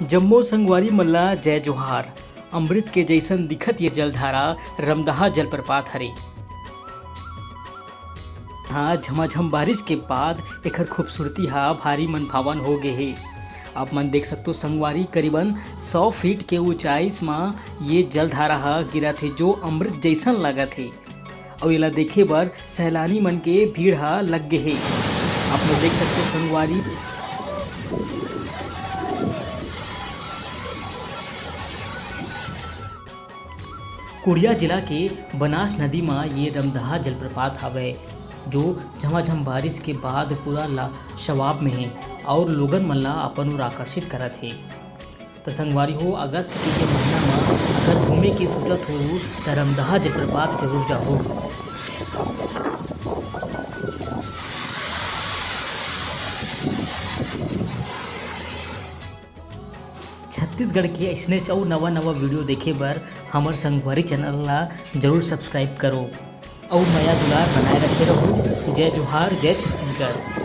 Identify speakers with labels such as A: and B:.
A: जम्मो संगवारी मल्ला जय जोहार। अमृत के जैसन दिखत ये जलधारा रमदहा जलप्रपात हरे। हाँ, झमाझम बारिश के बाद एकर खूबसूरती हा भारी मन भावन हो गे हे। आप मन देख सकते हो संगवारी करीबन 100 फीट के ऊंचाई में ये जलधारा हा गिरत हे, जो अमृत जैसन लगत हे। और एला देखे बर सैलानी मन के भीड़ हा लग गे हे। आप लोग देख सकते हो संगवारी कोरिया जिला के बनास नदी में ये रमदहा जलप्रपात हवे, जो झमाझम बारिश के बाद पूरा शवाब में है और लोगन मन ला अपन ओर आकर्षित करत है। तो संगवारी हो, अगस्त के ये महीना में अगर घूमे के सोचत हो तो रमदहा जलप्रपात जरूर जाओ। छत्तीसगढ़ के ऐसने अउ नवा नवा वीडियो देखे बर हमर संगवारी चैनल ला जरूर सब्सक्राइब करो और नया दुलार बनाए रखे रहो। जय जोहार, जय छत्तीसगढ़।